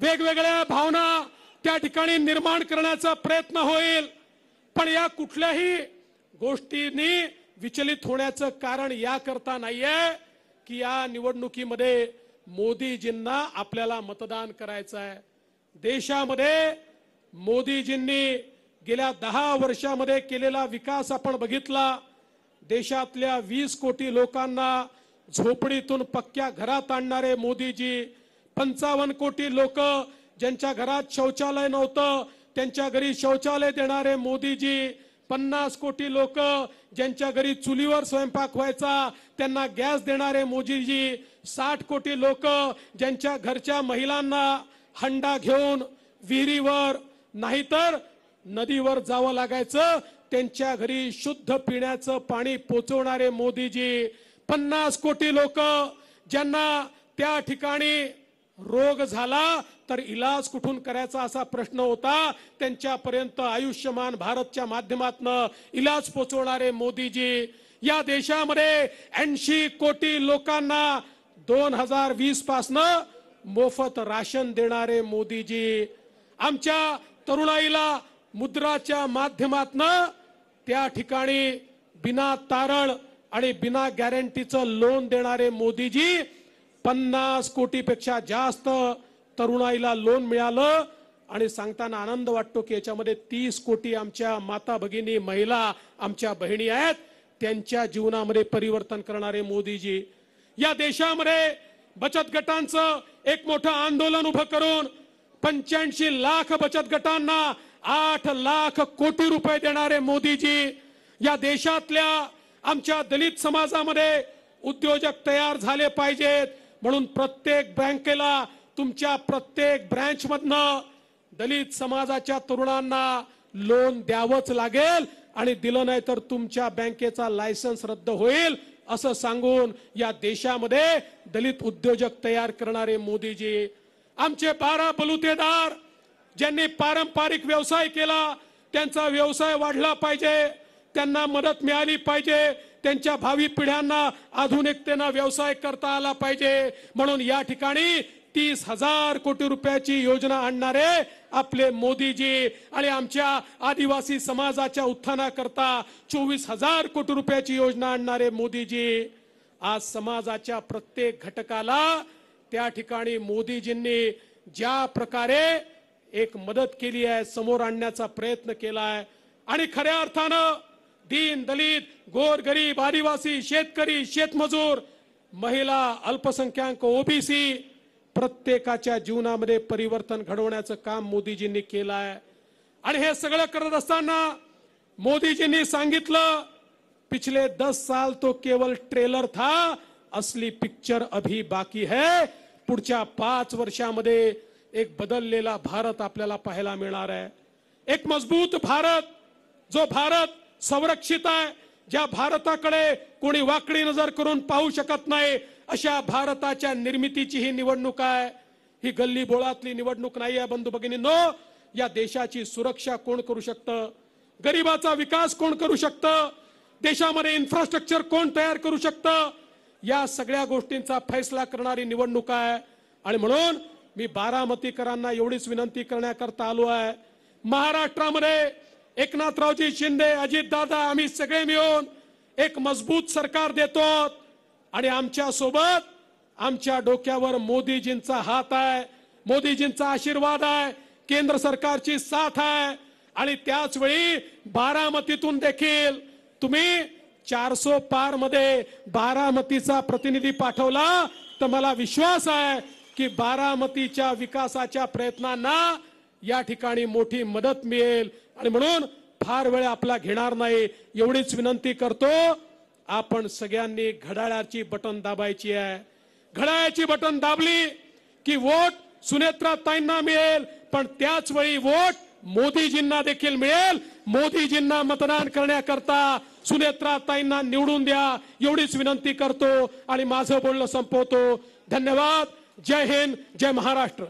वेगवेगळ्या भावना त्या ठिकाणी निर्माण करण्याचा प्रयत्न होईल, पण या कुठल्याही गोष्टींनी विचलित होण्याचं कारण याकरता नाहीये की या निवडणुकीमध्ये मोदीजींना आपल्याला मतदान करायचं आहे। देशामध्ये मोदीजींनी गेल्या 10 वर्षामध्ये केलेला विकास आपण बघितला। देशातल्या 20 कोटी लोकांना झोपडीतून पक्क्या घरात आणणारे मोदीजी, 55 कोटी लोक ज्यांच्या घरात शौचालय नव्हतं त्यांच्या घरी शौचालय देणारे मोदीजी, 50 कोटी लोक ज्यांच्या घरी चुलीवर स्वयंपाक व्हायचा त्यांना गॅस देणारे मोदीजी, 60 कोटी लोक ज्यांच्या घरच्या महिलांना हंडा घेऊन विहिरीवर नाहीतर नदीवर जावं लागायचं त्यांच्या घरी शुद्ध पिण्याचं पाणी पोचवणारे मोदीजी, 50 कोटी लोक ज्यांना त्या ठिकाणी रोग झाला तर इलाज कुठून करायचा असा प्रश्न होता त्यांच्यापर्यंत आयुष्यमान भारतच्या माध्यमातून इलाज पोचवणारे मोदीजी, या देशामध्ये 80 कोटी लोकांना 2020 पासून मोफत राशन देणारे मोदीजी, आमच्या तरुणाईला मुद्राच्या माध्यमातून त्या ठिकाणी बिना तारण आणि बिना गॅरंटीचं लोन देणारे मोदीजी, 50 कोटीपेक्षा जास्त तरुणाईला लोन मिळालं आणि सांगताना आनंद वाटतो की याच्यामध्ये 30 कोटी आमच्या माता भगिनी महिला आमच्या बहिणी आहेत, त्यांच्या जीवनामध्ये परिवर्तन करणारे मोदीजी, या देशामध्ये बचत गटांचं एक मोठं आंदोलन उभं करून 85 लाख बचत गटांना 8 लाख कोटी रुपये देणारे मोदीजी, या देशातल्या आमच्या दलित समाजामध्ये उद्योजक तयार झाले पाहिजेत म्हणून प्रत्येक बँकेला तुमच्या प्रत्येक ब्रँच मधनं दलित समाजाच्या तरुणांना लोन द्यावंच लागेल आणि दिलं नाही तर तुमच्या बँकेचा लायसन्स रद्द होईल असं सांगून या देशामध्ये दलित उद्योजक तयार करणारे मोदीजी, आमचे 12 बलुतेदार ज्यांनी पारंपरिक व्यवसाय केला त्यांचा व्यवसाय वाढला पाहिजे, त्यांना मदत मिळाली पाहिजे, त्यांच्या भावी पिढ्यांना आधुनिकतेने व्यवसाय करता आला पाहिजे म्हणून या ठिकाणी 30,000 कोटी रुपयाची योजना आणणारे आपले मोदीजी आणि आमच्या आदिवासी समाजाच्या उत्थानाकरता 24,000 कोटी रुपयाची योजना आणणारे मोदीजी, आज समाजाच्या प्रत्येक घटकाला त्या ठिकाणी मोदीजींनी ज्या प्रकारे एक मदत केली आहे समोर आणण्याचा प्रयत्न केलाय आणि खऱ्या अर्थानं दीन दलित गोरगरीब आदिवासी शेतकरी शेतमजूर महिला अल्पसंख्याक ओबीसी प्रत्येकाच्या जीवनामध्ये परिवर्तन घडवण्याचं काम मोदीजींनी केलं आहे आणि हे सगळं करत असताना मोदीजींनी सांगितलं पिछले 10 साल तो केवल ट्रेलर था, असली पिक्चर अभी बाकी है। पुढच्या 5 वर्षामध्ये एक बदललेला भारत आपल्याला पाहायला मिळणार आहे, एक मजबूत भारत, जो भारत संरक्षित आहे, ज्या भारताकडे कोणी वाकडी नजर करून पाहू शकत नाही अशा भारताच्या निर्मितीची ही निवडणूक आहे। ही गल्ली बोळातली निवडणूक नाही आहे बंधू भगिनींनो, या देशाची सुरक्षा कोण करू शकतं, गरिबाचा विकास कोण करू शकतं, देशामध्ये इन्फ्रास्ट्रक्चर कोण तयार करू शकतं, या सगळ्या गोष्टींचा फैसला करणारी निवडणूक आहे आणि म्हणून मी बारामतीकरांना एवढीच विनंती करण्याकरता आलो आहे, महाराष्ट्रामध्ये एकनाथरावजी शिंदे अजितदादा आम्ही सगळे मिळून एक मजबूत सरकार देतो आणि आमच्या सोबत आमच्या डोक्यावर मोदीजींचा हात आहे, मोदीजींचा आशीर्वाद आहे, केंद्र सरकारची साथ आहे आणि त्याच वेळी बारामतीतून देखील तुम्ही 400 पार मध्ये बारामतीचा प्रतिनिधी पाठवला तर मला विश्वास आहे की बारामतीच्या विकासाच्या प्रयत्नांना या ठिकाणी मोठी मदत मिळेल आणि म्हणून फार वेळ आपला घेणार नाही एवढीच विनंती करतो, आपण सगळ्यांनी घड्याळाची बटन दाबायची आहे, घड्याळाची बटन दाबली की वोट सुनेत्राताईंना मिळेल पण त्याच वेळी वोट मोदीजींना देखील मिळेल, मोदीजींना मतदान करण्याकरता सुनेत्राताईंना निवडून द्या एवढीच विनंती करतो आणि माझं बोलणं संपवतो। धन्यवाद, जय हिंद, जय महाराष्ट्र।